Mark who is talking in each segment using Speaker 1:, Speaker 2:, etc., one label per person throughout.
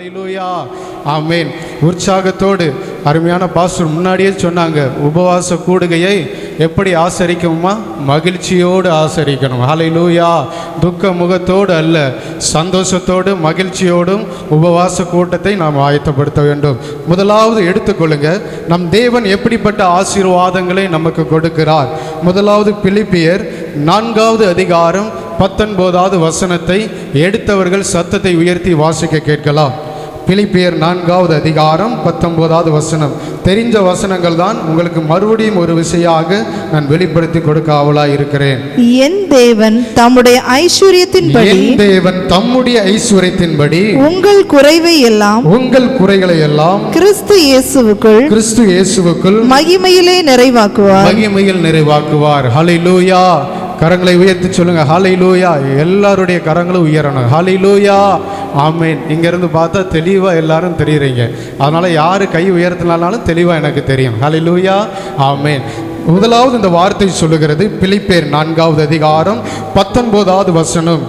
Speaker 1: ஹல்லேலூயா, ஆமென். உற்சாகத்தோடு அருமையான பாஸ்டர் முன்னாடியே சொன்னாங்க, உபவாச கூடுகையை எப்படி ஆசரிக்கணுமா? மகிழ்ச்சியோடு ஆசரிக்கணும். ஹல்லேலூயா. துக்க முகத்தோடு அல்ல, சந்தோஷத்தோடு மகிழ்ச்சியோடும் உபவாச கூட்டத்தை நாம் ஆயத்தப்படுத்த வேண்டும். முதலாவது எடுத்துக்கொள்ளுங்க, நம் தேவன் எப்படிப்பட்ட ஆசீர்வாதங்களை நமக்கு கொடுக்கிறார். முதலாவது பிலிப்பியர் 4வது அதிகாரம் 19வது வசனத்தை எடுத்தவர்கள் சத்தத்தை உயர்த்தி வாசிக்க கேட்கலாம். பிலிப்பியர் 4வது அதிகாரம் 19வது வசனம். தெரிஞ்ச வசனங்கள் தான், உங்களுக்கு மறுபடியும் ஒரு விஷயமாக நான் வெளிப்படுத்தி கொடுக்க ஆவலாய் இருக்கிறேன்.
Speaker 2: என் தேவன் தம்முடைய ஐஸ்வரியத்தின்படி
Speaker 1: உங்கள் குறைகளை எல்லாம்
Speaker 2: கிறிஸ்து இயேசுவுக்குள் மகிமையில் நிறைவாக்குவார்.
Speaker 1: ஹல்லேலூயா. கரங்களை உயர்த்தி சொல்லுங்க, ஹல்லேலூயா. எல்லாருடைய கரங்களும் உயரணும். ஹல்லேலூயா, ஆமென். இங்கிருந்து பார்த்தா தெளிவாக எல்லாரும் தெரியுறீங்க, அதனால யாரு கை உயர்த்தினாலும் தெளிவாக எனக்கு தெரியும். ஹல்லேலூயா, ஆமென். முதலாவது இந்த வார்த்தை சொல்லுகிறது, பிலிப்பியர் 4வது அதிகாரம் 19வது வசனம்.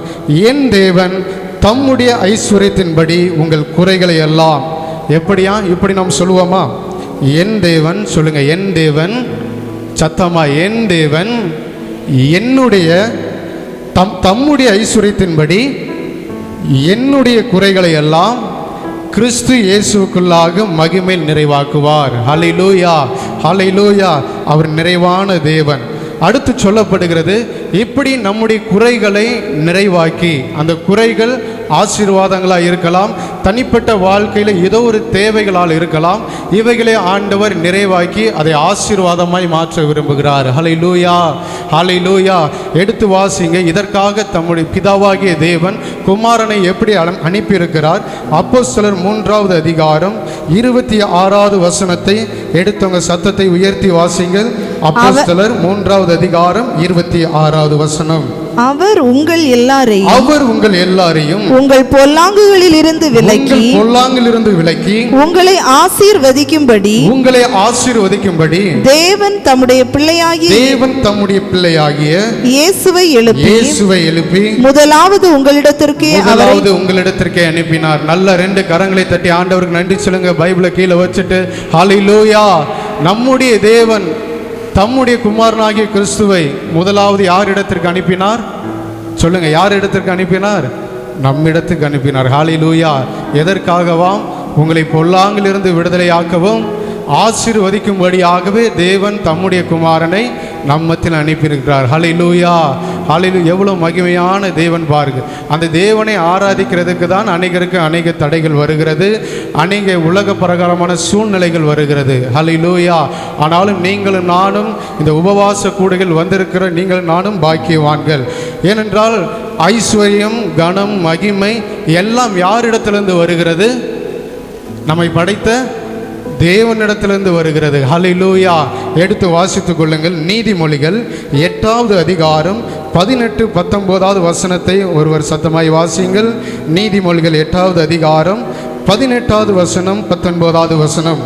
Speaker 1: என் தேவன் தம்முடைய ஐஸ்வரியத்தின்படி உங்கள் குறைகளை எல்லாம். எப்படியா? இப்படி நாம் சொல்லுவோமா? என் தேவன் சொல்லுங்க, என் தேவன், சத்தமா, என் தேவன் என்னுடைய தம்முடைய ஐஸ்வரியத்தின்படி என்னுடைய குறைகளை எல்லாம் கிறிஸ்து இயேசுவுக்குள்ளாக மகிமையில் நிறைவாக்குவார். ஹல்லேலூயா, ஹல்லேலூயா. அவர் நிறைவான தேவன். அடுத்து சொல்லப்படுகிறது, இப்படி நம்முடைய குறைகளை நிறைவாக்கி, அந்த குறைகள் ஆசீர்வாதங்களாக இருக்கலாம், தனிப்பட்ட வாழ்க்கையில் ஏதோ ஒரு தேவைகளால் இருக்கலாம், இவைகளை ஆண்டவர் நிறைவாக்கி அதை ஆசீர்வாதமாய் மாற்ற விரும்புகிறார். ஹல்லேலூயா, ஹல்லேலூயா. எடுத்து வாசிங்க. இதற்காக தம்முடைய பிதாவாகிய தேவன் குமாரனை எப்படி அனுப்பியிருக்கிறார். அப்போஸ்தலர் 3வது அதிகாரம் 26வது வசனத்தை எடுத்தவங்க சத்தத்தை உயர்த்தி வாசிங்கள். அப்போஸ்தலர் 3வது அதிகாரம் 26வது வசனம்.
Speaker 2: அவர் உங்கள் எல்லாரையும் உங்கள் பொல்லாங்குகளில் இருந்து விலக்கி உங்களை ஆசீர்வதிக்கும்படி தேவன் தம்முடைய பிள்ளையாகிய இயேசுவை எழுப்பி முதலாவது உங்களிடத்திற்கே
Speaker 1: அனுப்பினார். நல்ல 2 கரங்களை தட்டி ஆண்டவருக்கு நன்றி சொல்லுங்க. பைபிளை கீழே வச்சுட்டு ஹல்லேலூயா. நம்முடைய தேவன் தம்முடைய குமாரனாகிய கிறிஸ்துவை முதலாவது யார் இடத்திற்கு அனுப்பினார்? சொல்லுங்க, யார் இடத்திற்கு அனுப்பினார்? நம்மிடத்துக்கு அனுப்பினார். ஹல்லேலூயா. எதற்காகவாம்? உங்களை பொல்லாங்கிலிருந்து விடுதலையாக்கவும் ஆசீர்வதிக்கும்படியாகவே தேவன் தம்முடைய குமாரனை நம்மத்தில் அனுப்பியிருக்கிறார். ஹல்லேலூயா, ஹல்லேலூயா. எவ்வளோ மகிமையான தேவன் பாருங்க. அந்த தேவனை ஆராதிக்கிறதுக்கு தான் அநேகருக்கு அநேக தடைகள் வருகிறது, அநேக உலக பிரகாரமான சூழ்நிலைகள் வருகிறது. ஹல்லேலூயா. ஆனாலும் நீங்களும் நானும் இந்த உபவாச கூடைகள் வந்திருக்கிற நீங்கள் நானும் பாக்கியவான்கள். ஏனென்றால் ஐஸ்வர்யம், கனம், மகிமை எல்லாம் யாரிடத்திலிருந்து வருகிறது? நம்மை படைத்த தேவனிடத்திலிருந்து வருகிறது. ஹல்லேலூயா. எடுத்து வாசித்துக் கொள்ளுங்கள். நீதிமொழிகள் 8வது அதிகாரம் 18, 19வது வசனத்தை ஒருவர் சத்தமாய் வாசியுங்கள். நீதிமொழிகள் 8வது அதிகாரம் 18வது வசனம், 19வது வசனம்.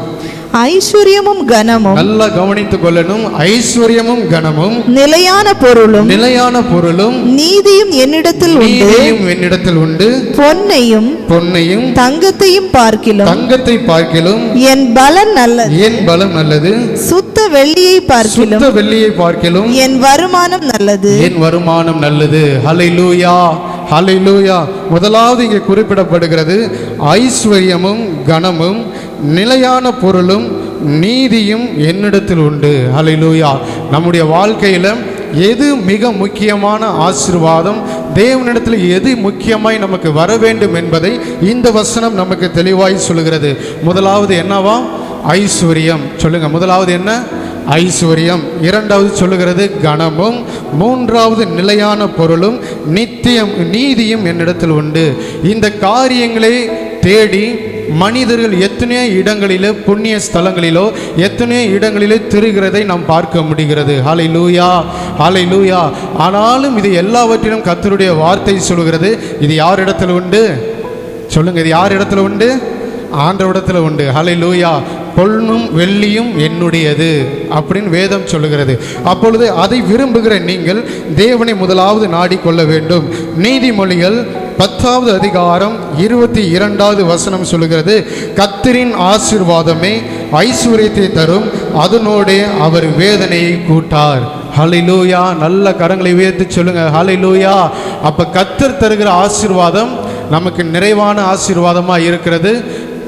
Speaker 2: ஐஸ்வர்யமும் கனமும்,
Speaker 1: நல்லா கவனித்துக் கொள்ளணும், ஐஸ்வர்யமும் கனமும்
Speaker 2: நிலையான பொருளும் நீதியும் என்னிடத்தில்
Speaker 1: உண்டு, பொன்னையும்
Speaker 2: தங்கத்தையும் பார்க்கிலும் என் பலம் நல்லது, சுத்த வெள்ளியை பார்க்கிலும் என் வருமானம் நல்லது.
Speaker 1: ஹல்லேலூயா, ஹல்லேலூயா. முதலாவது இங்கே குறிப்பிடப்படுகிறது, ஐஸ்வர்யமும் கனமும் நிலையான பொருளும் நீதியும் என்னிடத்தில் உண்டு. ஹல்லேலூயா. நம்முடைய வாழ்க்கையில் எது மிக முக்கியமான ஆசீர்வாதம், தேவனிடத்தில் எது முக்கியமாய் நமக்கு வர வேண்டும் என்பதை இந்த வசனம் நமக்கு தெளிவாய் சொல்கிறது. முதலாவது என்னவா? ஐஸ்வர்யம். சொல்லுங்க, முதலாவது என்ன? ஐஸ்வர்யம். இரண்டாவது சொல்லுகிறது கனமும், மூன்றாவது நிலையான பொருளும் நீதியும் என்னிடத்தில் உண்டு. இந்த காரியங்களை தேடி மனிதர்கள் எத்தனையோ இடங்களிலே, புண்ணிய ஸ்தலங்களிலோ எத்தனையோ இடங்களிலே திரிகிறதை நாம் பார்க்க முடிகிறது. ஹல்லேலூயா, ஹல்லேலூயா. ஆனாலும் இது எல்லாவற்றிலும் கர்த்தருடைய வார்த்தை சொல்கிறது, இது யார் இடத்துல உண்டு? சொல்லுங்க, இது யார் இடத்துல உண்டு? ஆண்டவரிடத்துல உண்டு. ஹல்லேலூயா. பொன்னும் வெள்ளியும் என்னுடையது அப்படின்னு வேதம் சொல்லுகிறது. அப்பொழுது அதை விரும்புகிற நீங்கள் தேவனை முதலாவது நாடிக்கொள்ள வேண்டும். நீதிமொழிகள் 10வது அதிகாரம் 22வது வசனம் சொல்லுகிறது, கர்த்தரின் ஆசீர்வாதமே ஐஸ்வர்யத்தை தரும், அதனோடே அவர் வேதனையை கூட்டார். ஹல்லேலூயா. நல்ல கரங்களை உயர்த்தி சொல்லுங்க ஹல்லேலூயா. அப்ப கர்த்தர் தருகிற ஆசீர்வாதம் நமக்கு நிறைவான ஆசீர்வாதமாக இருக்கிறது.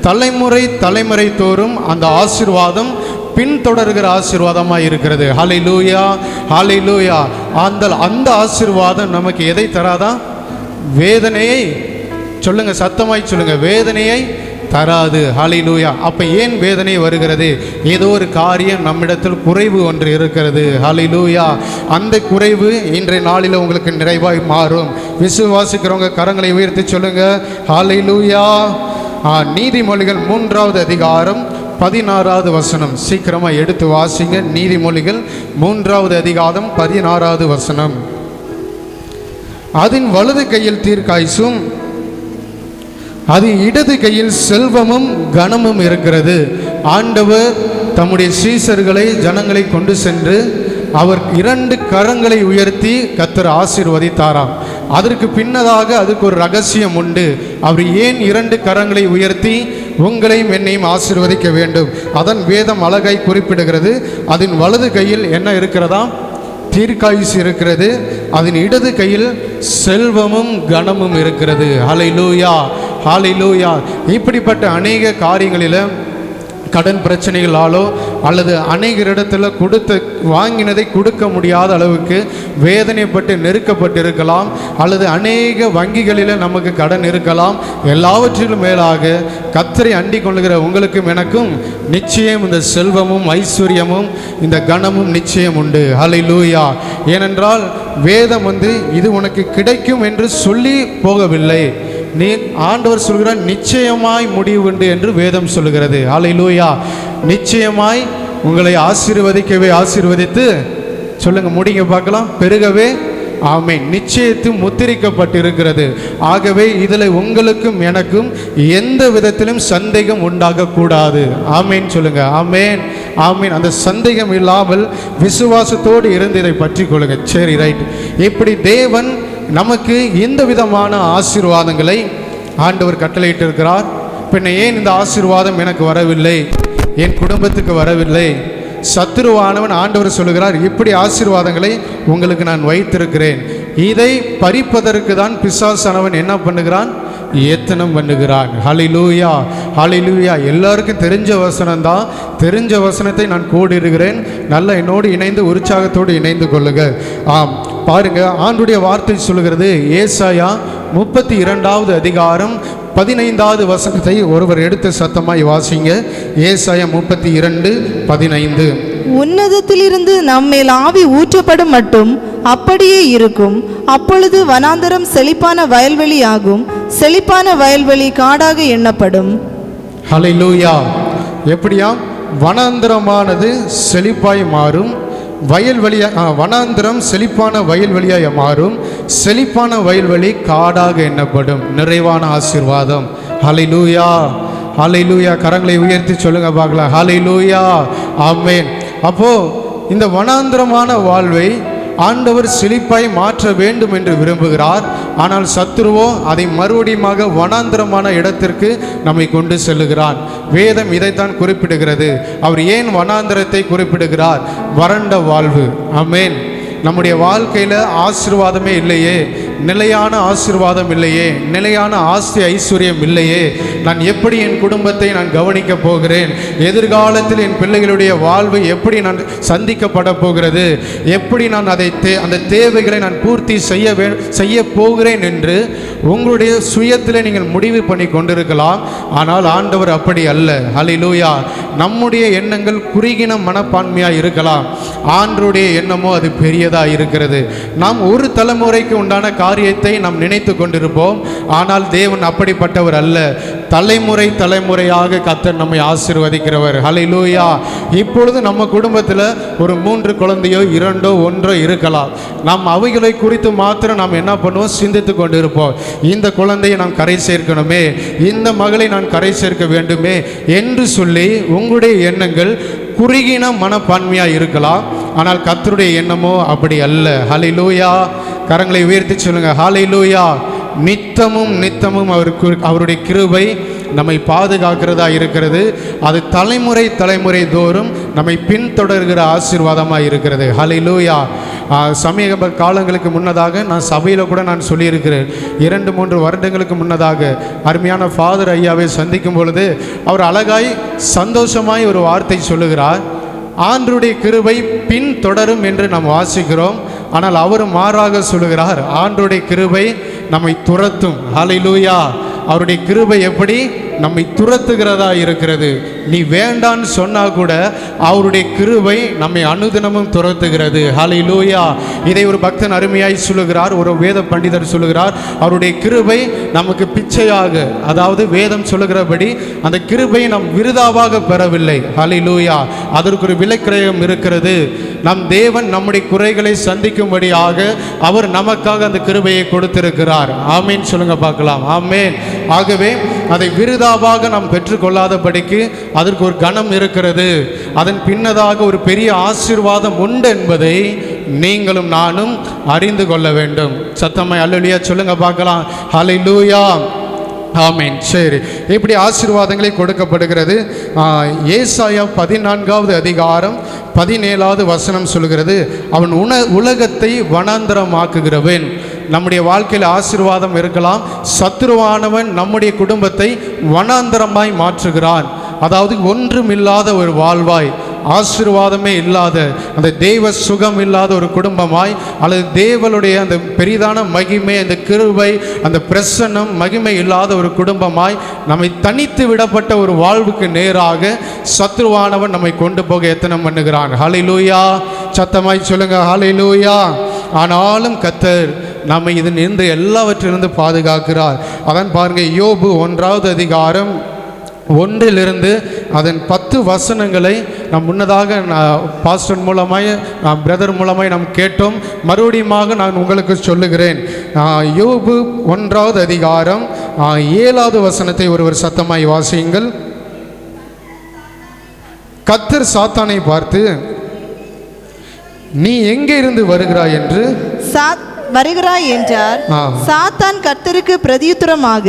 Speaker 1: தலைமுறை தோறும் அந்த ஆசீர்வாதம் பின்தொடர்கிற ஆசீர்வாதமாக இருக்கிறது. ஹல்லேலூயா, ஹல்லேலூயா. அந்த ஆசீர்வாதம் நமக்கு எதை தராதா? வேதனையை, சொல்லுங்க சத்தமாய் சொல்லுங்க, வேதனையை தராது. ஹல்லேலூயா. அப்ப ஏன் வேதனை வருகிறது? ஏதோ ஒரு காரியம் நம்மிடத்தில் குறைவு ஒன்று இருக்கிறது. ஹல்லேலூயா. அந்த குறைவு இன்றைய நாளில் உங்களுக்கு நிறைவாய் மாறும். விசுவாசிக்கிறவங்க கரங்களை உயர்த்தி சொல்லுங்க ஹல்லேலூயா. நீதிமொழிகள் 3வது அதிகாரம் 16வது வசனம் சீக்கிரமா எடுத்து வாசிங்க. நீதிமொழிகள் 3வது அதிகாரம் 16வது வசனம். அதன் வலது கையில் தீர்க்காயுசும் அதன் இடது கையில் செல்வமும் கனமும் இருக்கிறது. ஆண்டவர் தம்முடைய சீசர்களை ஜனங்களை கொண்டு சென்று அவர் 2 கரங்களை உயர்த்தி கர்த்தர் ஆசீர்வதித்தாராம். அதற்கு பின்னதாக அதுக்கு ஒரு ரகசியம் உண்டு. அவர் ஏன் 2 கரங்களை உயர்த்தி உங்களையும் என்னையும் ஆசீர்வதிக்க வேண்டும்? அதன் வேதம் அழகாய் குறிப்பிடுகிறது. அதன் வலது கையில் என்ன இருக்கிறதா? தீர்க்காயுசு இருக்கிறது. அதன் இடது கையில் செல்வமும் கனமும் இருக்கிறது. ஹல்லேலூயா, ஹல்லேலூயா. இப்படிப்பட்ட அநேக காரியங்களில் கடன் பிரச்சனைகளாலோ அல்லது அநேகரிடத்தில் வாங்கினதை கொடுக்க முடியாத அளவுக்கு வேதனைப்பட்டு நெருக்கப்பட்டு இருக்கலாம், அல்லது அநேக வங்கிகளில் நமக்கு கடன் இருக்கலாம். எல்லாவற்றிலும் மேலாக கர்த்தரை அண்டிக் கொள்ளுகிற உங்களுக்கும் எனக்கும் நிச்சயம் இந்த செல்வமும் ஐஸ்வர்யமும் இந்த கனமும் நிச்சயம் உண்டு. ஹல்லேலூயா. ஏனென்றால் வேதம் இது உனக்கு கிடைக்கும் என்று சொல்லி போகவில்லை. நீ ஆண்டவர் சொல்கிறார் நிச்சயமாய் முடிவு உண்டு என்று வேதம் சொல்லுகிறது. ஹல்லேலூயா. நிச்சயமாய் உங்களை ஆசீர்வதித்து சொல்லுங்க, முடிங்க பார்க்கலாம், பெருகவே ஆமென் நிச்சயத்து முத்திரிக்கப்பட்டிருக்கிறது. ஆகவே இதில் உங்களுக்கும் எனக்கும் எந்த விதத்திலும் சந்தேகம் உண்டாகக்கூடாது. ஆமேன் சொல்லுங்க, ஆமேன் ஆமீன். அந்த சந்தேகம் இல்லாமல் விசுவாசத்தோடு இருந்து இதை பற்றி கொள்ளுங்க. சரி, ரைட். இப்படி தேவன் நமக்கு இந்த விதமான ஆசீர்வாதங்களை ஆண்டவர் கட்டளையிட்டு இருக்கிறார். பின்ன ஏன் இந்த ஆசீர்வாதம் எனக்கு வரவில்லை, என் குடும்பத்துக்கு வரவில்லை? சத்துருவானவன் ஆண்டவர் சொல்லுகிறார், இப்படி ஆசீர்வாதங்களை உங்களுக்கு நான் வைத்திருக்கிறேன். இதை பறிப்பதற்கு தான் பிசாசானவன் என்ன பண்ணுகிறான்? ஏத்தனம் பண்ணுகிறான். ஹல்லேலூயா, ஹல்லேலூயா. எல்லாருக்கும் தெரிஞ்ச வசனம் தான். தெரிஞ்ச வசனத்தை நான் கோடிடுகிறேன். நல்ல என்னோடு இணைந்து உற்சாகத்தோடு இணைந்து கொள்ளுங்க. ஆம், பாருங்க, ஆண்டுடைய வார்த்தை சொல்லுகிறது. ஏசாயா 32வது அதிகாரம் 15வது வசனத்தை ஒருவர் எடுத்து சத்தமாய் வாசிங்க. ஏசாயா 32:15.
Speaker 2: உன்னதத்திலிருந்து நம்மேல் ஆவி ஊற்றப்படும் மட்டும் அப்படியே இருக்கும். அப்பொழுது வனாந்தரம் செழிப்பான வயல்வெளி ஆகும், செழிப்பான வயல்வெளி காடாக எண்ணப்படும்.
Speaker 1: ஹல்லேலூயா. எப்படியா? வனாந்தரமானது செழிப்பாய் மாறும், வனாந்தரம் செழிப்பான வயல்வெளியாய் மாறும், செழிப்பான வயல்வெளி காடாக எண்ணப்படும். நிறைவான ஆசீர்வாதம். ஹல்லேலூயா, ஹல்லேலூயா. கரங்களை உயர்த்தி சொல்லுங்க பார்க்கலாம். ஹல்லேலூயா, ஆமென். அப்போ இந்த வனாந்தரமான வாழ்வை ஆண்டவர் செழிப்பாய் மாற்ற வேண்டும் என்று விரும்புகிறார். ஆனால் சத்துருவோ அதை மறுபடியுமாக வனாந்தரமான இடத்திற்கு நம்மை கொண்டு செல்லுகிறான். வேதம் இதைத்தான் குறிப்பிடுகிறது. அவர் ஏன் வனாந்தரத்தை குறிப்பிடுகிறார்? வறண்ட வாழ்வு. ஆமென். நம்முடைய வாழ்க்கையில் ஆசீர்வாதமே இல்லையே, நிலையான ஆசீர்வாதம் இல்லையே, நிலையான ஆஸ்தி ஐஸ்வர்யம் இல்லையே, நான் எப்படி என் குடும்பத்தை நான் கவனிக்க போகிறேன்? எதிர்காலத்தில் என் பிள்ளைகளுடைய வாழ்வு எப்படி நான் சந்திக்கப்பட போகிறது? எப்படி நான் அந்த தேவைகளை நான் பூர்த்தி செய்ய போகிறேன் என்று உங்களுடைய சுயத்தில் நீங்கள் முடிவு பண்ணி கொண்டிருக்கலாம். ஆனால் ஆண்டவர் அப்படி அல்ல. ஹல்லேலூயா. நம்முடைய எண்ணங்கள் குறுகின மனப்பான்மையாக இருக்கலாம். ஆண்டவருடைய எண்ணமோ அது பெரியதாக இருக்கிறது. நாம் ஒரு தலைமுறைக்கு உண்டான காரியத்தை நாம் நினைத்து கொண்டிருப்போம். ஆனால் தேவன் அப்படிப்பட்டவர் அல்ல. தலைமுறையாக கர்த்தர் நம்மை ஆசீர்வதிக்கிறவர். ஹல்லேலூயா. இப்பொழுது நம்ம குடும்பத்தில் ஒரு 3 குழந்தையோ 2 1 இருக்கலாம். நாம் அவைகளை குறித்து மாத்திரம் நாம் என்ன பண்ணுவோம்? சிந்தித்து கொண்டு இருப்போம். இந்த குழந்தையை நாம் கரை சேர்க்கணுமே, இந்த மகளை நான் கரை சேர்க்க வேண்டுமே என்று சொல்லி உங்களுடைய எண்ணங்கள் குறுகின மனப்பான்மையாக இருக்கலாம். ஆனால் கர்த்தருடைய எண்ணமோ அப்படி அல்ல. ஹல்லேலூயா. கரங்களை உயர்த்தி சொல்லுங்க. ஹல்லேலூயா. நித்தமும் நித்தமும் அவருடைய கிருபை நம்மை பாதுகாக்கிறதா இருக்கிறது. அது தலைமுறை தலைமுறை தோறும் நம்மை பின்தொடர்கிற ஆசீர்வாதமாக இருக்கிறது. ஹல்லேலூயா. சமீப காலங்களுக்கு முன்னதாக நான் சபையில் கூட நான் சொல்லியிருக்கிறேன். 2-3 வருடங்களுக்கு முன்னதாக அருமையான ஃபாதர் ஐயாவை சந்திக்கும் பொழுது அவர் அழகாய் சந்தோஷமாய் ஒரு வார்த்தை சொல்லுகிறார். ஆண்டவருடைய கிருபை பின் தொடரும் என்று நாம் வாசிக்கிறோம். ஆனால் அவர் மாறாக சொல்லுகிறார், ஆண்டவருடைய கிருபை நம்மை துரத்தும். ஹல்லேலூயா. அவருடைய கிருபை எப்படி நம்மை துரத்துகிறதா இருக்கிறது. நீ வேண்டான்னு சொன்னா கூட அவருடைய கிருபை நம்மை அனுதினமும் துரத்துகிறது. ஹல்லேலூயா. இதை ஒரு பக்தன் அருமையாய் சொல்லுகிறார். ஒரு வேத பண்டிதர் சொல்லுகிறார், அவருடைய கிருபை நமக்கு பிச்சையாக, அதாவது வேதம் சொல்லுகிறபடி அந்த கிருபை நாம் விருதாவாக பெறவில்லை. ஹல்லேலூயா. அதற்கு ஒரு விலைக்கிரயம் இருக்கிறது. நம் தேவன் நம்முடைய குறைகளை சந்திக்கும்படியாக அவர் நமக்காக அந்த கிருபையை கொடுத்திருக்கிறார். ஆமேன் சொல்லுங்க பார்க்கலாம். ஆமேன். ஆகவே அதை விருதாவாக நாம் பெற்றுக்கொள்ளாதபடிக்கு அதற்கு ஒரு கணம் இருக்கிறது. அதன் பின்னதாக ஒரு பெரிய ஆசீர்வாதம் உண்டு என்பதை நீங்களும் நானும் அறிந்து கொள்ள வேண்டும். சத்தமாய் அல்லேலூயா சொல்லுங்க பார்க்கலாம். ஹல்லேலூயா. ஆமேன். சரி, இப்படி ஆசீர்வாதங்களை கொடுக்கப்படுகிறது. ஏசாயா 14வது அதிகாரம் 17வது வசனம் சொல்கிறது, அவன் உலகத்தை வனாந்தரமாக்குகிறவன். நம்முடைய வாழ்க்கையில் ஆசீர்வாதம் இருக்கலாம். சத்துருவானவன் நம்முடைய குடும்பத்தை வனாந்தரமாய் மாற்றுகிறான். அதாவது ஒன்றுமில்லாத ஒரு வாழ்வாய், ஆசீர்வாதமே இல்லாத, அந்த தெய்வ சுகம் இல்லாத ஒரு குடும்பமாய், அல்லது தேவனுடைய அந்த பெரிதான மகிமை, அந்த கிருபை, அந்த பிரசன்னம், மகிமை இல்லாத ஒரு குடும்பமாய் நம்மை தனித்து விடப்பட்ட ஒரு வாழ்வுக்கு நேராக சத்ருவானவன் நம்மை கொண்டு போக எத்தனை பண்ணுகிறான். ஹல்லேலூயா. சத்தமாய் சொல்லுங்க ஹல்லேலூயா. ஆனாலும் கர்த்தர் நம்மை இதிலிருந்து எல்லாவற்றிலிருந்து பாதுகாக்கிறார். அதான் பாருங்க, யோபு 1வது அதிகாரம் 1 அதன் 10 வசனங்களை நாம் முன்னதாக பாஸ்டர் மூலமாய், பிரதர் மூலமாய் நாம் கேட்டோம். மறுபடியுமாக நான் உங்களுக்கு சொல்லுகிறேன். யோபு 1வது அதிகாரம் 7வது வசனத்தை ஒருவர் சத்தமாய் வாசியுங்கள். கர்த்தர் சாத்தானை பார்த்து, நீ எங்கே இருந்து வருகிறாய் என்று
Speaker 2: வருகிறாய் என்றார். சாத்தான் கர்த்தருக்கு பிரதியுத்தரமாக,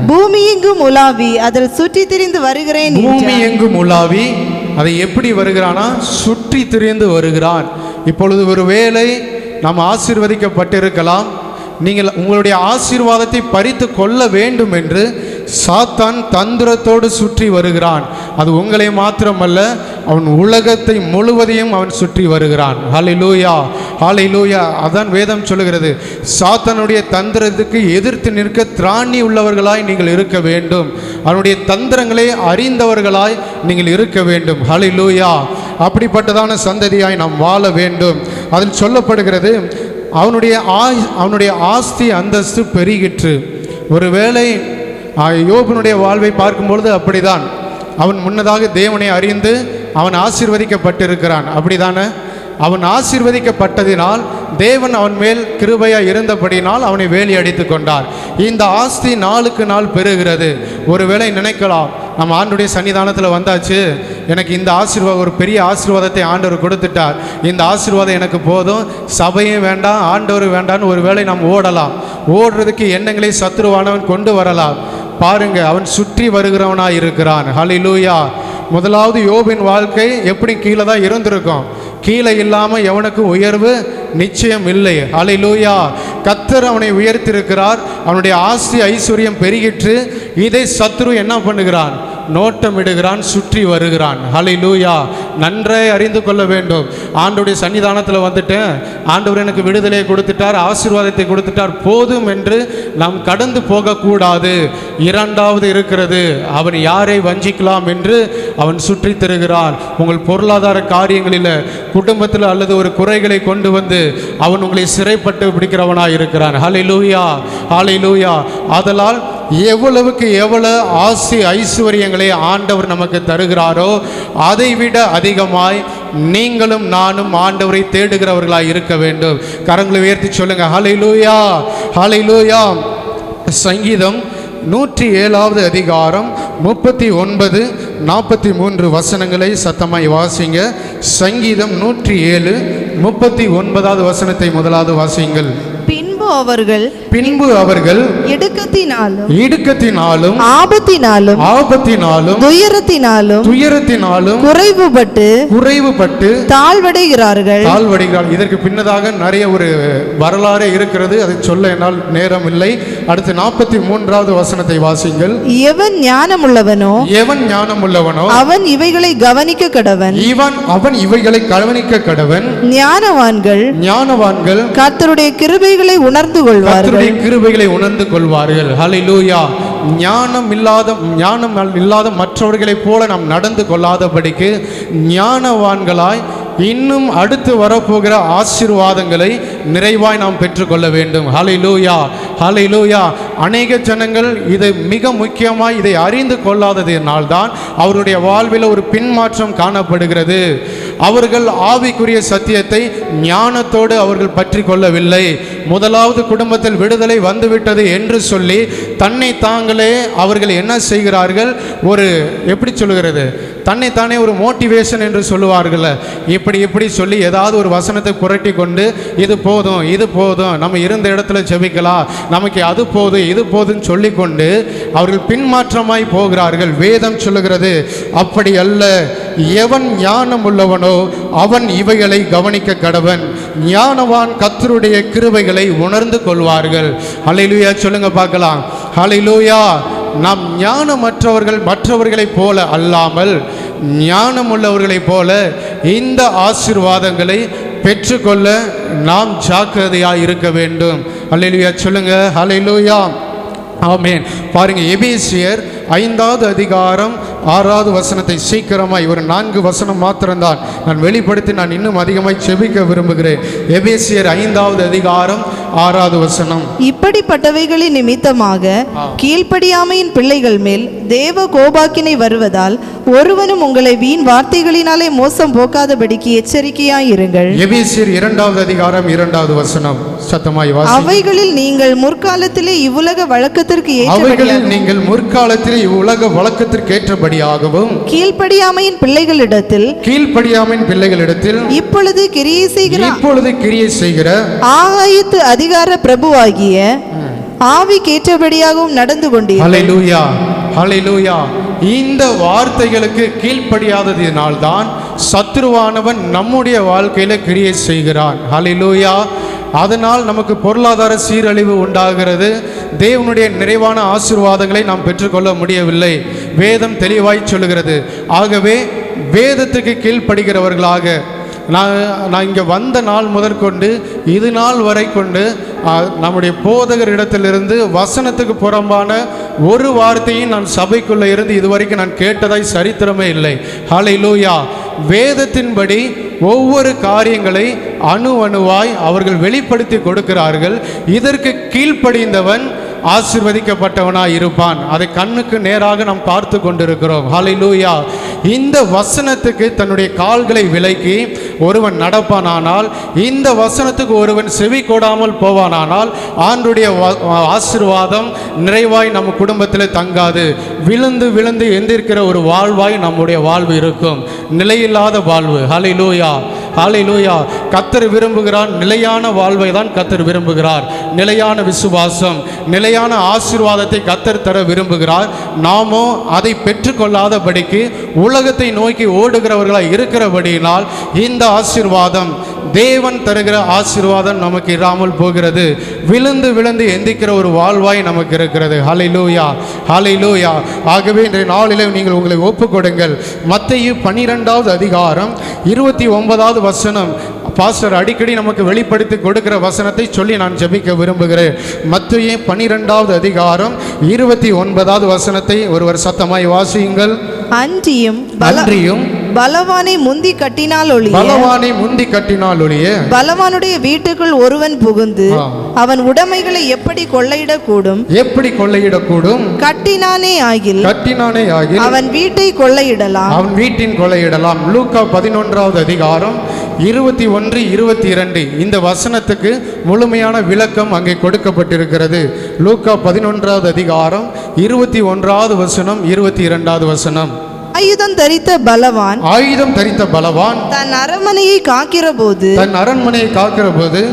Speaker 2: பூமி எங்கும் உலாவி அதில் சுற்றி திரிந்து வருகிறேன்.
Speaker 1: பூமி எங்கும் உலாவி அதை எப்படி வருகிறானா? சுற்றி திரிந்து வருகிறான். இப்பொழுது ஒரு வேளை நாம் ஆசீர்வதிக்கப்பட்டிருக்கலாம். நீங்கள் உங்களுடைய ஆசீர்வாதத்தை பறித்து கொள்ள வேண்டும் என்று சாத்தான் தந்திரத்தோடு சுற்றி வருகிறான். அது உங்களை மாத்திரமல்ல, அவன் உலகத்தை முழுவதையும் அவன் சுற்றி வருகிறான். ஹல்லேலூயா. ஹல்லேலூயா. அதான் வேதம் சொல்லுகிறது, சாத்தானுடைய தந்திரத்துக்கு எதிர்த்து நிற்க திராணி உள்ளவர்களாய் நீங்கள் இருக்க வேண்டும். அவனுடைய தந்திரங்களை அறிந்தவர்களாய் நீங்கள் இருக்க வேண்டும். ஹல்லேலூயா. அப்படிப்பட்டதான சந்ததியாய் நாம் வாழ வேண்டும். அதில் சொல்லப்படுகிறது, அவனுடைய ஆஸ்தி அந்தஸ்து பெருகிற்று. ஒருவேளை யோபனுடைய வாழ்வை பார்க்கும்பொழுது அப்படிதான். அவன் முன்னதாக தேவனை அறிந்து அவன் ஆசீர்வதிக்கப்பட்டிருக்கிறான். அப்படிதானே? அவன் ஆசீர்வதிக்கப்பட்டதினால் தேவன் அவன் மேல் கிருபையாக இருந்தபடினால் அவனை வேலி அடித்து கொண்டார். இந்த ஆஸ்தி நாளுக்கு நாள் பெறுகிறது. ஒருவேளை நினைக்கலாம், நம்ம ஆண்டுடைய சன்னிதானத்தில் வந்தாச்சு, எனக்கு இந்த ஆசீர்வாதம், ஒரு பெரிய ஆசீர்வாதத்தை ஆண்டவர் கொடுத்துட்டார், இந்த ஆசீர்வாதம் எனக்கு போதும், சபையும் வேண்டாம், ஆண்டவர் வேண்டான்னு ஒருவேளை நாம் ஓடலாம். ஓடுறதுக்கு எண்ணங்களை சத்துருவானவன் கொண்டு வரலாம். பாருங்க, அவன் சுற்றி வருகிறவனாக இருக்கிறான். ஹல்லேலூயா. முதலாவது யோபின் வாழ்க்கை எப்படி கீழே தான் இருந்திருக்கும். கீழே இல்லாமல் எவனுக்கு உயர்வு நிச்சயம் இல்லை. ஹல்லேலூயா. கர்த்தர் அவனை உயர்த்திருக்கிறார். அவனுடைய ஆஸ்தி ஐஸ்வர்யம் பெருகிற்று. இதை சத்ரு என்ன பண்ணுகிறான்? நோட்டமிடுகிறான், சுற்றி வருகிறான். ஹல்லேலூயா. நன்றாய் அறிந்து கொள்ள வேண்டும். ஆண்டவருடைய சன்னிதானத்தில் வந்துட்டேன், ஆண்டவர் எனக்கு விடுதலையை கொடுத்துட்டார், ஆசீர்வாதத்தை கொடுத்துட்டார், போதும் என்று நாம் கடந்து போகக்கூடாது. இரண்டாவது இருக்கிறது, அவன் யாரை வஞ்சிக்கலாம் என்று அவன் சுற்றி தருகிறான். உங்கள் பொருளாதார காரியங்களில், குடும்பத்தில் அல்லது ஒரு குறைகளை கொண்டு வந்து அவன் உங்களை சிறைப்பட்டு பிடிக்கிறவனாக இருக்கிறான். ஹல்லேலூயா. ஹல்லேலூயா. ஆதலால் எவ்வளவுக்கு எவ்வளவு ஆசி ஐஸ்வர்யங்களை ஆண்டவர் நமக்கு தருகிறாரோ அதைவிட அதிகமாய் நீங்களும் நானும் ஆண்டவரை தேடுகிறவர்களாய் இருக்க வேண்டும். கரங்களை உயர்த்தி சொல்லுங்க ஹல்லேலூயா. ஹல்லேலூயா. சங்கீதம் 107வது அதிகாரம் 39, 43 வசனங்களை சத்தமாய் வாசிங்க. சங்கீதம் 107, 39வது வசனத்தை முதலாவது வாசிங்கள்.
Speaker 2: பின்பு பின்பு அவர்கள் இடுக்கத்தினாலும் ஆபத்தினாலும் துயரத்தினாலும் குறைவுபட்டு தாழ்வடைகிறார்கள். இதற்கு பின்னதாக நிறைய ஒரு வரலாறு இருக்கிறது, அதை சொல்ல என்னால் நேரம் இல்லை. அடுத்து 43வது வசனத்தை வாசிங்கள். எவன் ஞானமுள்ளவனோ அவன் இவைகளை கவனிக்க கடவன். ஞானவான்கள் கர்த்தருடைய கிருபைகளை உணர்ந்து கொள்வார்கள். ஹல்லேலூயா. ஞானம் இல்லாத மற்றவர்களைப் போல நாம் நடந்து கொள்ளாதபடிக்கு ஞானவான்களாய் இன்னும் அடுத்து வரப்போகிற ஆசீர்வாதங்களை நிறைவாய் நாம் பெற்றுக்கொள்ள வேண்டும். ஹல்லேலூயா, ஹல்லேலூயா. அநேக ஜனங்கள் இதை மிக முக்கியமாய் இதை அறிந்து கொள்ளாததினால்தான் அவருடைய வாழ்வில் ஒரு பின்மாற்றம் காணப்படுகிறது. அவர்கள் ஆவிக்குரிய சத்தியத்தை ஞானத்தோடு அவர்கள் பற்றி கொள்ளவில்லை. முதலாவது குடும்பத்தில் விடுதலை வந்துவிட்டது என்று சொல்லி தன்னை தாங்களே அவர்கள் என்ன செய்கிறார்கள், ஒரு எப்படி சொல்லுகிறது, தன்னைத்தானே ஒரு மோட்டிவேஷன் என்று சொல்லுவார்கள். இப்படி சொல்லி ஏதாவது ஒரு வசனத்தை புரட்டி கொண்டு இது போதும் நம்ம இருந்த இடத்துல ஜெபிக்கலாம், நமக்கு அது போதும் இது போதுன்னு சொல்லிக்கொண்டு அவர்கள் பின்மாற்றமாய் போகிறார்கள். வேதம் சொல்லுகிறது அப்படி அல்ல. எவன் ஞானம் உள்ளவனோ அவன் இவைகளை கவனிக்க கடவன். ஞானவான் கர்த்தருடைய கிருபைகளை உணர்ந்து கொள்வார்கள். ஹல்லேலூயா சொல்லுங்க பார்க்கலாம். ஹல்லேலூயா. நாம் மற்றவர்களைப் போல அல்லாமல் ஞானமுள்ளவர்களைப் போல இந்த ஆசீர்வாதங்களை பெற்றுக்கொள்ள நாம் ஜாக்கிரதையாக இருக்க வேண்டும். ஹல்லேலூயா சொல்லுங்க. ஹல்லேலூயா. ஆமென். பாருங்க, எபேசியர் 5வது அதிகாரம் 6வது வசனத்தை சீக்கிரமாய் ஒரு 4 வசனம் மாத்திரம்தான் நான் வெளிப்படுத்தி நான் இன்னும் அதிகமாய் செபிக்க விரும்புகிறேன். எபேசியர் 5வது அதிகாரம் 6வது வசனம். இப்படிப்பட்டவைகளின் நிமித்தமாக கீழ்ப்படியாமையின் பிள்ளைகள் மேல் தேவ கோபாக்கினை வருவதால் ஒருவனும் உங்களை வீண் வார்த்தைகளினாலே மோசம் போக்காதபடிக்கு எச்சரிக்கையாயிருங்கள். எபேசியர் 2வது அதிகாரம் 2வது வசனம் சத்தமாய் வாசி. அவைகளில் நீங்கள் முற்காலத்திலே இவ்வுலக வழக்கத்திற்கு ஏற்றபடியாகவும் கீழ்ப்படியாமையின் பிள்ளைகளிடத்தில் இப்பொழுது கிரியை செய்கிற ஆகாயத்து அதிகார பிரபுவாகிய ஆவிக்கேற்றபடியாகவும் நடந்து கொண்டீர்கள். ஹல்லேலூயா, ஹல்லேலூயா. இந்த வார்த்தைகளுக்கு கீழ்ப்படியாததினால்தான் சத்துருவானவன் நம்முடைய வாழ்க்கையில கிரியை செய்கிறான். ஹல்லேலூயா. அதனால் நமக்கு பொருளாதார சீரழிவு உண்டாகிறது. தேவனுடைய நிறைவான ஆசீர்வாதங்களை நாம் பெற்றுக்கொள்ள முடியவில்லை. வேதம் தெளிவாய் சொல்லுகிறது. ஆகவே வேதத்துக்கு கீழ்ப்படுகிறவர்களாக நான் இங்கே வந்த நாள் முதற்கொண்டு இது நாள் வரை கொண்டு நம்முடைய போதகர் இடத்திலிருந்து வசனத்துக்கு புறம்பான ஒரு வார்த்தையும் நான் சபைக்குள்ளே இருந்து இதுவரைக்கும் நான் கேட்டதாய் சரித்திரமே இல்லை. ஹல்லேலூயா. வேதத்தின்படி ஒவ்வொரு காரியங்களை அணுவாய் அவர்கள் வெளிப்படுத்தி கொடுக்கிறார்கள். இதற்கு கீழ்ப்படிந்தவன் ஆசீர்வதிக்கப்பட்டவனாய் இருப்பான். அதை கண்ணுக்கு நேராக நாம் பார்த்து கொண்டிருக்கிறோம். ஹல்லேலூயா. இந்த வசனத்துக்கு தன்னுடைய கால்களை விலக்கி ஒருவன் நடப்பானால், இந்த வசனத்துக்கு ஒருவன் செவி கொடாமல் போவானால் ஆண்டுடைய ஆசீர்வாதம் நிறைவாய் நம்ம குடும்பத்தில் தங்காது. விழுந்து விழுந்து எந்திருக்கிற ஒரு வாழ்வாய் நம்முடைய வாழ்வு இருக்கும், நிலையில்லாத வாழ்வு. ஹல்லேலூயா, ஹல்லேலூயா. கர்த்தர் விரும்புகிறார் நிலையான வாழ்வை தான் கர்த்தர் விரும்புகிறார். நிலையான விசுவாசம், நிலையான ஆசீர்வாதத்தை கர்த்தர் தர விரும்புகிறார். நாமோ அதை பெற்றுக்கொள்ளாதபடிக்கு உலகத்தை நோக்கி ஓடுகிறவர்களாக இருக்கிறபடியினால் இந்த ஆசீர்வாதம், தேவன் தருகிற ஆசீர்வாதம் நமக்கு இராமல் போகிறது. விழுந்து விழுந்து எந்திக்கிற ஒரு வாழ்வாய் நமக்கு இருக்கிறது. ஹல்லேலூயா, ஹல்லேலூயா. ஆகவே இன்றைய நாளிலே நீங்கள் உங்களை ஒப்புக்கொடுங்கள். மத்தேயு 12வது அதிகாரம் 29வது வசனம் பாஸ்டர் அடிக்கடி நமக்கு வெளிப்படுத்தி கொடுக்கிற வசனத்தை சொல்லி நான் ஜெபிக்க விரும்புகிறேன். மத்தேயு 12வது அதிகாரம் 29வது வசனத்தை ஒருவர் சத்தமாய் வாசியுங்கள். அன்றியும் பலவானை முந்தி கட்டினால் ஒழிய பலவானுடைய வீட்டுக்குள் ஒருவன் புகுந்து அவன் உடைமைகளை எப்படி கொள்ளையிடக்கூடும்? கட்டினானே ஆகில் அவன் வீட்டை கொள்ளையிடலாம். லூக்கா 11வது அதிகாரம் 21, 22 இந்த வசனத்துக்கு முழுமையான விளக்கம் அங்கே கொடுக்கப்பட்டிருக்கிறது. லூக்கா 11வது அதிகாரம் 21வது வசனம் 22வது வசனம்.
Speaker 3: ஆயுதம் தரித்த பலவான்
Speaker 2: தன்
Speaker 3: அரண்மனையை காக்கிற போது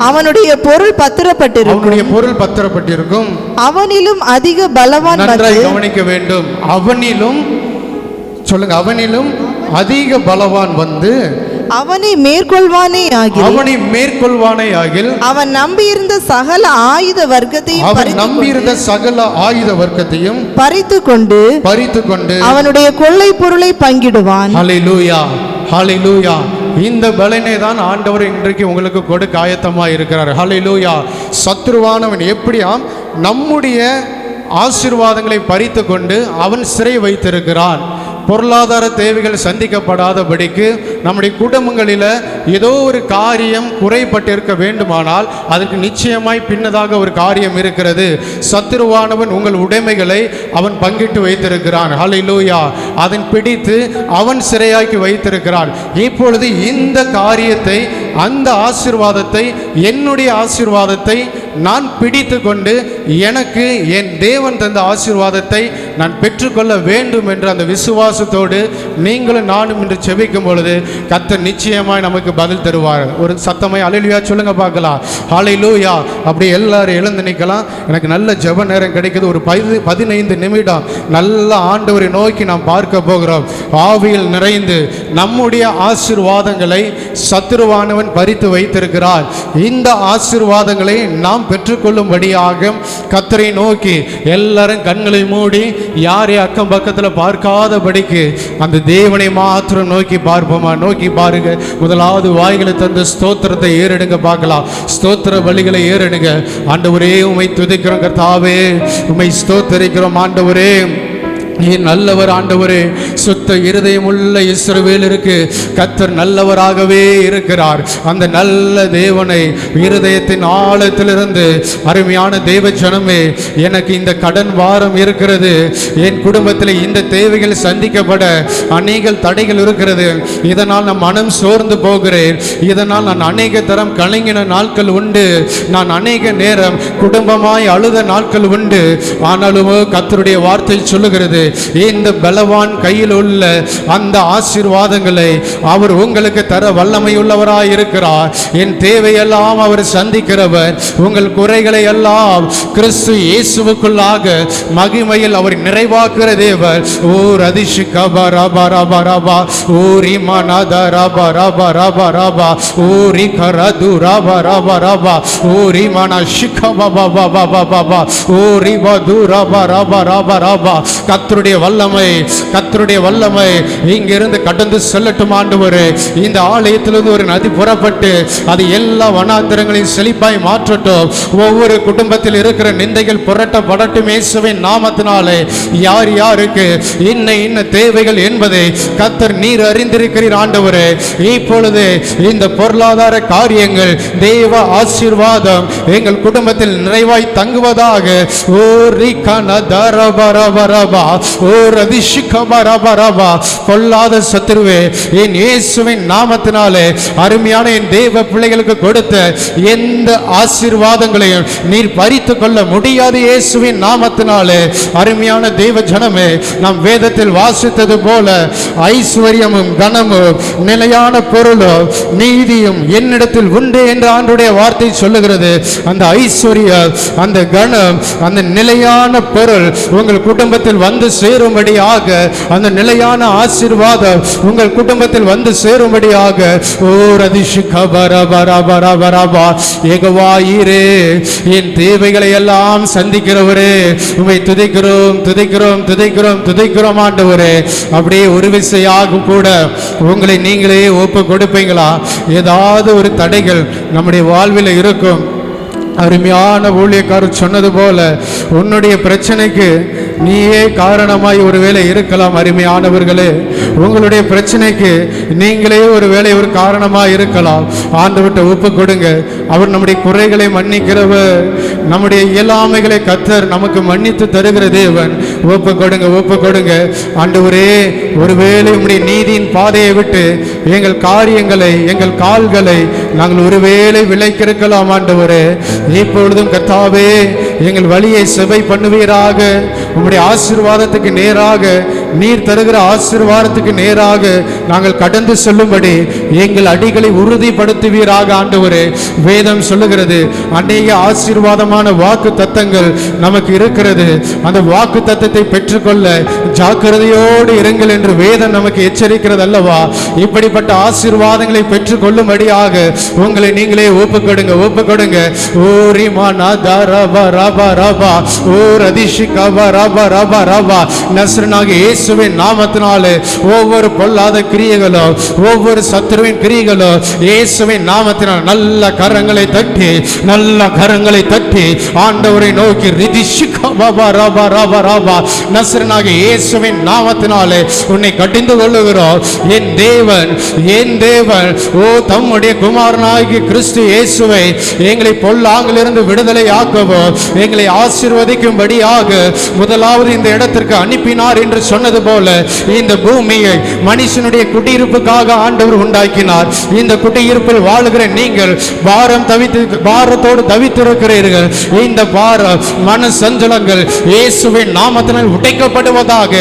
Speaker 2: அவனுடைய பொருள்
Speaker 3: பத்திரப்பட்டிருக்கும் அவனிலும் அதிக பலவான்
Speaker 2: நன்றாய் கவனிக்க வேண்டும். அவனிலும் அதிக பலவான் வந்து
Speaker 3: அவனை மேற்கொள்வானே ஆகில் அவன் நம்பியிருந்த சகல ஆயுத வர்க்கத்தையும் பறித்து கொண்டு அவனுடைய கொள்ளை பொருளை பங்கிடுவான்.
Speaker 2: ஹல்லேலூயா, ஹல்லேலூயா. இந்த பலனை தான் ஆண்டவர் இன்றைக்கு உங்களுக்கு கொடுக்க ஆயத்தமாக இருக்கிறார். ஹல்லேலூயா. சத்துருவானவன் எப்படியாம் நம்முடைய ஆசீர்வாதங்களை பறித்து கொண்டு அவன் சிறை வைத்திருக்கிறான். பொருளாதார தேவைகள் சந்திக்கப்படாதபடிக்கு நம்முடைய குடும்பங்களில் ஏதோ ஒரு காரியம் குறைபட்டிருக்க வேண்டுமானால் அதற்கு நிச்சயமாய் பின்னதாக ஒரு காரியம் இருக்கிறது. சத்துருவானவன் உங்கள் உடைமைகளை அவன் பங்கிட்டு வைத்திருக்கிறான். ஹல்லேலூயா. அதன் பிடித்து அவன் சிறையாக்கி வைத்திருக்கிறான். இப்பொழுது இந்த காரியத்தை, அந்த ஆசீர்வாதத்தை, என்னுடைய ஆசீர்வாதத்தை நான் பிடித்து கொண்டு எனக்கு என் தேவன் தந்த ஆசீர்வாதத்தை நான் பெற்றுக்கொள்ள வேண்டும் என்ற அந்த விசுவாசத்தோடு நீங்களும் நானும் இன்று செபிக்கும் பொழுது கர்த்தர் நிச்சயமாய் நமக்கு பதில் தருவார். ஒரு சத்தமாய் அல்லேலூயா சொல்லுங்க பார்க்கலாம். ஹல்லேலூயா. அப்படி எல்லாரும் எழுந்து நிற்கலாம். எனக்கு நல்ல ஜெப நேரம் கிடைக்குது. ஒரு 15 நிமிடம் நல்ல ஆண்டவரை நோக்கி நாம் பார்க்க போகிறோம். ஆவியில் நிறைந்து நம்முடைய ஆசீர்வாதங்களை சத்துருவானவன் பறித்து வைத்திருக்கிறார். இந்த ஆசீர்வாதங்களை நாம் பெற்றுக்கொள்ளும்படியாக கர்த்தரை நோக்கி எல்லாரும் கண்களை மூடி யாரை அக்கம் பக்கத்தில் பார்க்காதபடிக்கு அந்த தேவனை மாத்திரம் நோக்கி பார்ப்போமா? நோக்கி பாருங்க. முதலாவது வாய்களை தந்து ஸ்தோத்திரத்தை ஏறெடுங்க பார்க்கலாம். ஸ்தோத்திர பலிகளை ஏறெடுங்க. ஆண்டவரே உம்மை துதிக்கிறோம் கர்த்தாவே, உம்மை ஸ்தோத்திரிக்கிறோம் ஆண்டவரே. நீ நல்லவர் ஆண்டவரே. சுத்த இருதயம் உள்ள இஸ்ரவேலருக்கு கர்த்தர் நல்லவராகவே இருக்கிறார். அந்த நல்ல தேவனை இருதயத்தின் ஆழத்திலிருந்து அருமையான தேவ ஜனமே, எனக்கு இந்த கடன் வாரம் இருக்கிறது, என் குடும்பத்தில் இந்த தேவைகள் சந்திக்கப்பட அநேக தடைகள் இருக்கிறது, இதனால் நான் மனம் சோர்ந்து போகிறேன், இதனால் நான் அநேக தரம் கலங்கின நாட்கள் உண்டு, நான் அநேக நேரம் குடும்பமாய் அழுத நாட்கள் உண்டு. ஆனாலும் கர்த்தருடைய வார்த்தை சொல்லுகிறது, இந்த பலவான் கையில் உள்ள அந்த ஆசீர்வாதங்களை அவர் உங்களுக்கு தர வல்லமை உள்ளவராய் இருக்கிறார். என் தேவையெல்லாம் அவர் சந்திக்கிறவர். உங்கள் குறைகளை எல்லாம் கிறிஸ்து இயேசுவுக்குள்ளாக மகிமையில் அவர் நிறைவாக்குற தேவர். ஓ ரதிஷிகா பரபா ரபா ரபா, ஓ ரிமனத ரபா ரபா ரபா ரபா, ஓ ரிகரது ரபா ரபா ரபா, ஓ ரிமன ஷிகா பபா பபா பபா, ஓ ரிவது ரபா ரபா ரபா ரபா. கர்த்தருடைய வல்லமை இங்கிருந்து கடந்து செல்லட்டும் ஆண்டவரே. இந்த ஆலயத்திலிருந்து ஒரு நதி புறப்பட்டு அது எல்லா வனாந்தரங்களையும் செழிப்பாய் மாற்றட்டும். ஒவ்வொரு குடும்பத்தில் இருக்கிற நிந்தைகள் புரட்டப்படட்டும் இயேசுவின் நாமத்தினாலே. யார் யாருக்கு இன்ன தேவைகள் என்பதை கர்த்தர் நீர் அறிந்திருக்கிறீர் ஆண்டவரே. இப்பொழுது இந்த பொருளாதார காரியங்கள், தேவ ஆசீர்வாதம் எங்கள் குடும்பத்தில் நிறைவாய் தங்குவதாக. ஓ ரிகனதரபரபரபா, ஓ ரதிஷிகபரபரபா. கொல்லாத சத்துருவே, என் இயேசுவின் நாமத்தினாலே அருமையான என் தேவ பிள்ளைகளுக்கு கொடுத்த எந்த ஆசீர்வாதங்களையும் நீர் பறித்து கொள்ள முடியாது இயேசுவின் நாமத்தினாலே. அருமையான தேவ ஜனமே, நாம் வேதத்தில் வாசித்தது போல ஐஸ்வர்யமும் கனமும் நிலையான பொருளும் நீதியும் என்னிடத்தில் உண்டு என்று ஆண்டுடைய வார்த்தை சொல்லுகிறது. அந்த ஐஸ்வர்யம், அந்த கனம், அந்த நிலையான பொருள் உங்கள் குடும்பத்தில் வந்து சேரும்படியாக, அந்த நிலையான ஆசீர்வாதம் உங்கள் குடும்பத்தில் வந்து சேரும்படியாக. ஓ ரதிஷிகபரபரபரபரபா. யெகோவாயிரே, என் தேவைகளை எல்லாம் சந்திக்கிறவரே, உம்மை துதிக்கிறோம் துதிக்கிறோம் துதிக்கிறோம் துதிக்கிறோம் ஆண்டவரே. அப்படியே ஒரு விசையாக கூட உங்களை நீங்களே ஒப்பு கொடுப்பீங்களா? ஏதாவது ஒரு தடைகள் நம்முடைய வாழ்வில் இருக்கும். அருமையான ஊழியக்காரர் சொன்னது போல உன்னுடைய பிரச்சனைக்கு நீயே காரணமாய் ஒருவேளை இருக்கலாம். அருமையானவர்களே, உங்களுடைய பிரச்சனைக்கு நீங்களே ஒருவேளை ஒரு காரணமாய் இருக்கலாம். ஆண்டவர்கிட்ட ஒப்பு கொடுங்க. அவர் நம்முடைய குறைகளை மன்னிக்கிறவர். நம்முடைய இயலாமைகளை கர்த்தர் நமக்கு மன்னித்து தருகிற தேவன். ஒப்பு கொடுங்க, ஒப்பு கொடுங்க. ஆண்டவரே, ஒருவேளை உம்முடைய நீதியின் பாதையை விட்டு எங்கள் காரியங்களை, எங்கள் கால்களை நாங்கள் ஒருவேளை விலைக்கிருக்கலாம். ஆண்டவரே, இப்பொழுதும் கர்த்தாவே, எங்கள் வழியை செவை பண்ணுவீராக. உம்முடைய ஆசீர்வாதத்துக்கு நேராக நீர் தருகிற ஆசீர்வாதத்துக்கு நேராக நாங்கள் கடந்து செல்லும்படி எங்கள் அடிகளை உறுதிப்படுத்துவீராக ஆண்டவரே. வேதம் சொல்லுகிறது அநேக ஆசீர்வாதமான வாக்கு தத்தங்கள் நமக்கு இருக்கிறது. அந்த வாக்கு தத்தத்தை பெற்றுக்கொள்ள ஜாக்கிரதையோடு இருங்கள் என்று வேதம் நமக்கு எச்சரிக்கிறது அல்லவா? இப்படிப்பட்ட ஆசீர்வாதங்களை பெற்றுக்கொள்ளும்படியாக உங்களை நீங்களே ஒப்புக்கொடுங்க, ஒப்புக்கொடுங்க. ஓ ரிமானா தரபா ரபா ரபா, ஓ ரதிஷிகபா ரபா ரபா ரபா. நஸ்ரனாகிய இயேசுவின் நாமத்தினாலே ஒவ்வொரு பொல்லாத கிரியைகளோ, ஒவ்வொரு சத்துருவின் கிரியைகளோ இயேசுவின் நாமத்தினால் நல்ல கரங்களை தட்டி, நல்ல கரங்களை தட்டி ஆண்டவரை நோக்கி ரிதிஷிகபா ரபா ரபா ரபா. நஸ்ரனாகிய இயேசுவின் நாமத்தினாலே உன்னை கடிந்து கொள்ளுகிறோம். என் தேவன், என் தேவன் ஓ தம்முடைய குமாரனாகிய கிறிஸ்து இயேசுவை எங்களை பொல்லாங்கிலிருந்து விடுதலை ஆக்கவோ, எங்களை ஆசீர்வதிக்கும்படியாக முதலாவது இந்த இடத்திற்கு அனுப்பினார் என்று சொன்னது போல இந்த பூமியை மனுஷனுடைய குடியிருப்புக்காக ஆண்டவர் உண்டாக்கினார். இந்த குடியிருப்பில் வாழுகிற நீங்கள் பாரத்தோடு தவித்திருக்கிறீர்கள். இந்த பார மன சஞ்சலங்கள் இயேசுவின் நாமத்தினால் உடைக்கப்படுவதாக.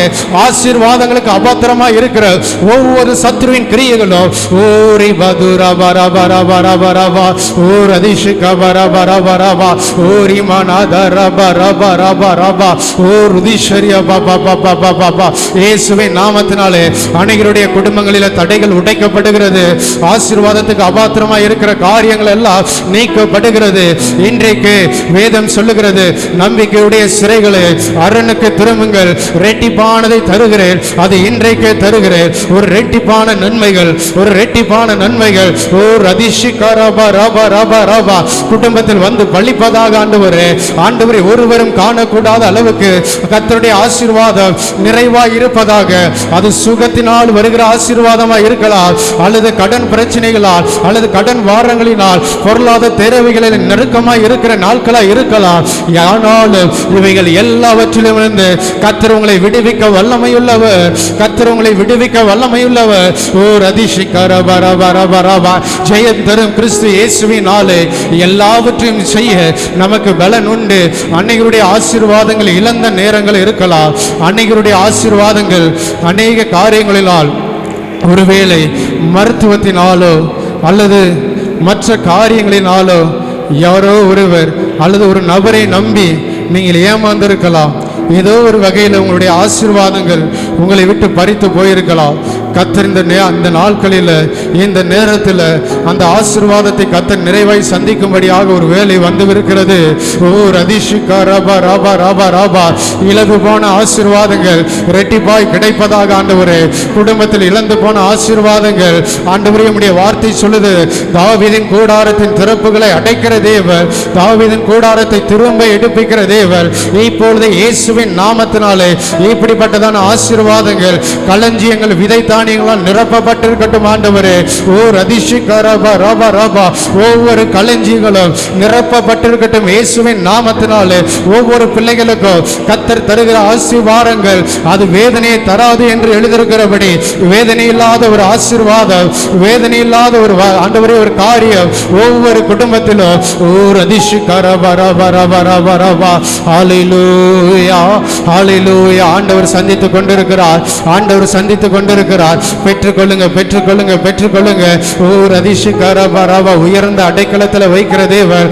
Speaker 2: ஆசீர்வாதங்களுக்கு அபத்திரமாக இருக்கிற ஒவ்வொரு சத்ருவின் கிரியைகளோ ஓரி பதுரா பரா பரா பரா பரா பா, ஓர் அதிஷிக பரா பரா பரா பா, ஓரி மனாதர பரா பரா பரா பா, ஓர் உதிஷரிய பாபா பாபா பாபா பா. இயேசுவின் நாமத்தினாலே அனைவருடைய குடும்பங்களில் தடைகள் உடைக்கப்படுகிறது. ஆசீர்வாதத்துக்கு அபாத்திரமாக இருக்கிற காரியங்கள் எல்லாம் நீக்கப்படுகிறது. இன்றைக்கு வேதம் சொல்லுகிறது நம்பிக்கையுடைய சிறைகளை அரணுக்கு திரும்புங்கள், ரெட்டிப்பானதை தருகிறேன், அது இன்றைக்கே தருகிறேன். ஒரு ரெட்டிப்பான நன்மைகள், ஒரு ரெட்டிப்பான நன்மைகள் ஓர் அதிஷிகரபா ரபா ரபா ரபா குடும்பத்தில் வந்து பழிப்பதாக ஆண்டவரே. ஆண்டவரை ஒருவரும் காணக்கூடாத அளவுக்கு கர்த்தருடைய ஆசீர்வாதம் நிறைவாய் இருப்பதாக. அது சுகத்தினால் வருகிற ஆசீர்வாதமாக இருக்கலாம், அல்லது கடன் பிரச்சனைகளால், அல்லது கடன் வாரங்களினால், பொருளாதார தேவைகளில் நெருக்கமாய் இருக்கிற நாட்களாக இருக்கலாம். ஆனாலும் இவைகள் எல்லாவற்றிலும் இருந்து கர்த்தர் உங்களை விடுவிக்க வல்லமையுள்ளவர், கர்த்தர் உங்களை விடுவிக்க வல்லமையுள்ளவர். ஓர் அதிஷிகரபா ரபா ரபா ரபா. ஜெயம் தரும் கிறிஸ்து இயேசுவினாலே எல்லாவற்றையும் செய்ய நமக்கு பலன் உண்டு. அன்னைகளுடைய ஆசீர்வாதங்கள் இழந்த நேரங்கள் இருக்கலாம். அன்னைகளுடைய ஆசீர்வாதங்கள் அநேக காரியங்களினால், ஒருவேளை மருத்துவத்தினாலோ அல்லது மற்ற காரியங்களினாலோ யாரோ ஒருவர் அல்லது ஒரு நபரை நம்பி நீங்கள் ஏமாந்திருக்கலாம். ஏதோ ஒரு வகையில் உங்களுடைய ஆசீர்வாதங்கள் உங்களை விட்டு பறித்து போயிருக்கலாம். கர்த்தர் இந்த நாட்களில், இந்த நேரத்தில் அந்த ஆசீர்வாதத்தை கர்த்தர் நிறைவாய் சந்திக்கும்படியாக ஒரு வேலை வந்துவிருக்கிறது. ஓ ரதிஷிகா ரபா ரபா ரபா ரபா. இழந்து போன ஆசீர்வாதங்கள் ரெட்டிப்பாய் கிடைப்பதாக ஆண்டவரே. குடும்பத்தில் இழந்து போன ஆசீர்வாதங்கள் ஆண்டவரே உம்முடைய வார்த்தை சொல்லுது, தாவீதின் கூடாரத்தின் திறப்புகளை அடைக்கிற தேவர், தாவீதின் கூடாரத்தை திரும்ப எடுப்பிக்கிற தேவர். இப்பொழுது இயேசுவின் நாமத்தினாலே இப்படிப்பட்டதான ஆசீர்வாதங்கள் களஞ்சியங்கள் விதை தானியங்களால் நிரப்பப்பட்டிருக்கட்டும் ஆண்டவரே. ஓ ரதிஷிகரபா ரபா ரபா. ஒவ்வொரு களஞ்சியங்களும் நிரப்பப்பட்டிருக்கட்டும் இயேசுவின் நாமத்தினாலே. ஒவ்வொரு பிள்ளைகளுக்கும் கர்த்தர் தருகிற ஆசீர்வாதங்கள் அது வேதனையை தராது என்று எழுதியிருக்கிறபடி வேதனை இல்லாத ஒரு ஆசீர்வாதம், வேதனை இல்லாத ஒரு ஆண்டவரே ஒரு காரியம் ஒவ்வொரு குடும்பத்திலும். ஓ ரதிஷிகரபா ரபா ரபா ரபா ரபா. ஹல்லேலூயா, ஹல்லேலூயா. ஆண்டவர் சந்தித்துக் கொண்டிருக்கிறார், ஆண்டவர் சந்தித்துக் கொண்டிருக்கிறார். பெற்றுக்கொள்ளுங்க, பெற்றுக்கொள்ளுங்க, பெற்றுக்கொள்ளுங்க. ஓ ரதிஷிகரபா ரபா. உயர்ந்த அடைக்கலத்தில் வைக்கிற தேவர்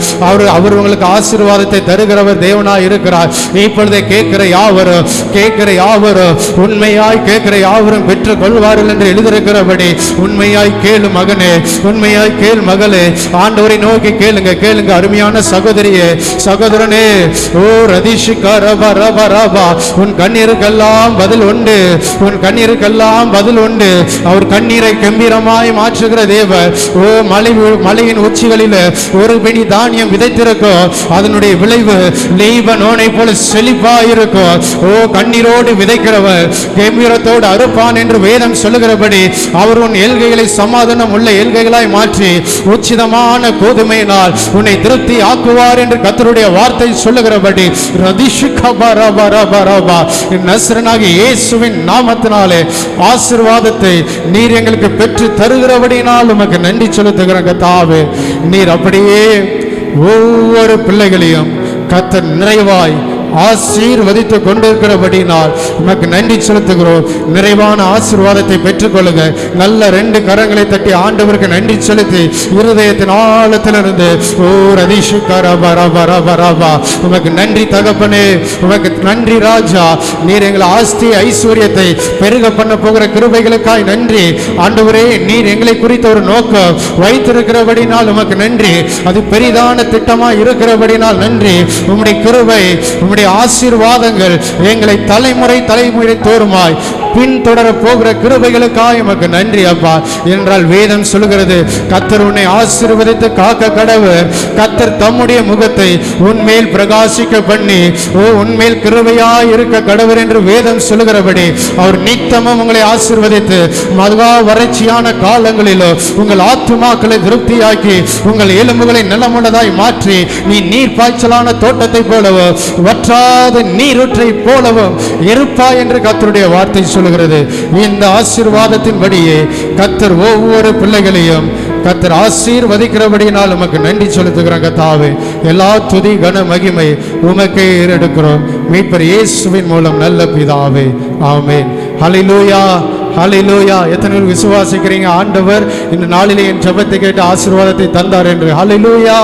Speaker 2: அவர் உங்களுக்கு ஆசீர்வாதத்தை தருகிறவர் தேவனாய் இருக்கிறார். இப்பொழுதே கேட்கிற யாவரும், கேட்கிற யாவரும், உண்மையாய் கேட்கிற யாவரும் பெற்றுக் கொள்வார்கள் என்று எழுதியிருக்கிறபடி உண்மையாய் கேளு மகனே, உண்மையாய் கேள் மகளே. ஆண்டவரை நோக்கி கேளுங்க, கேளுங்க அருமையான சகோதரியே, சகோதரனே. ஓ ரதிஷிகரபா ரபா ரபா. உன் கண்ணீருக்கெல்லாம் பதில் உண்டு, உன் கண்ணீருக்கெல்லாம் பதில் உண்டு. அவர் கண்ணீரை கம்பீரமாய் மாற்றுகிற தேவர். ஓ மலையின் உச்சிகளில் ஒரு பிடி தானியம் விதைத்திருக்கும், அதனுடைய விளைவு லீபனோனை போல செழிப்பாயிருக்கும். ஓ கண்ணீரோடு விதைக்கிறவர் கம்பீரத்தோடு அறுப்பான் என்று வேதம் சொல்லுகிறபடி அவர் உன் எல்கைகளை சமாதானம் உள்ள எல்கைகளாய் மாற்றி உச்சிதமான கோதுமையினால் உன்னை திருப்தி ஆக்குவார் என்று கர்த்தருடைய வார்த்தை சொல்லுகிறபடி நஸ்ரனாகிய இயேசுவின் நாமத்தினாலே ஆசீர்வாதத்தை நீர் எங்களுக்கு பெற்று தருகிறபடினால் உமக்கு நன்றி செலுத்துகிற கர்த்தாவே. நீர் அப்படியே ஒவ்வொரு பிள்ளைகளையும் கர்த்தர் நிறைவாய் ஆசீர்வதித்து கொண்டிருக்கிறபடினால் உமக்கு நன்றி செலுத்துகிறோம். நிறைவான ஆசீர்வாதத்தை பெற்றுக்கொள்ளுங்க. நல்ல 2 கரங்களை தட்டி ஆண்டவருக்கு நன்றி செலுத்தி இருதயத்தின் ஆழத்திலிருந்து ஓ ரதிஷுகரபரபரபரபா உமக்கு நன்றி தகப்பனே, உமக்கு நன்றி ராஜா. நீர் எங்கள் ஆஸ்தி ஐஸ்வர்யத்தை பெருக பண்ண போகிற கிருபைகளுக்காய் நன்றி ஆண்டவரே. நீர் எங்களை குறித்த ஒரு நோக்கம் வைத்திருக்கிறபடினால் உமக்கு நன்றி. அது பெரிதான திட்டமாய் இருக்கிறபடினால் நன்றி. உம்முடைய கிருபை, உம்முடைய ஆசீர்வாதங்கள் எங்களை தலைமுறை தோறுமாய் பின்தொடர போகிற கிருபைகளுக்காக உமக்கு நன்றி அப்பா. என்றால் வேதம் சொல்கிறது, கர்த்தர் உன்னை ஆசீர்வதித்து காக்க கடவர், கர்த்தர் தம்முடைய முகத்தை உன்மேல் பிரகாசிக்க பண்ணி உன்மேல் கிருபையாய் இருக்க கடவர் என்று வேதம் சொல்லுகிறபடி அவர் நித்தமும் உங்களை ஆசீர்வதித்து மகா வறட்சியான காலங்களிலோ உங்கள் ஆத்துமாக்களை திருப்தியாக்கி உங்கள் எலும்புகளை நலமுள்ளதாய் மாற்றி நீ நீர் பாய்ச்சலான தோட்டத்தை போலவோ வற்றாத நீரூற்றை போலவோ இருப்பா என்று கர்த்தருடைய வார்த்தை சொல்லுகிறது. இந்த ஆசீர்வாதத்தின்படியே கர்த்தர் ஒவ்வொரு பிள்ளைகளையும் கர்த்தர் ஆசீர்வதிக்கிறபடியினால் உமக்கு நன்றி செலுத்துகிறோம் கர்த்தாவே. எல்லா துதி கன மகிமை உமக்கே ஏறெடுக்கிறோம் மீட்பர் இயேசுவின் மூலம் நல்ல பிதாவே, ஆமென். ஹல்லேலூயா, ஹல்லேலூயா. எத்தனை பேர் விசுவாசிக்கிறீங்க ஆண்டவர் இந்த நாளிலே என் ஜெபத்தை கேட்டு ஆசீர்வாதத்தை தந்தார் என்று? ஹல்லேலூயா.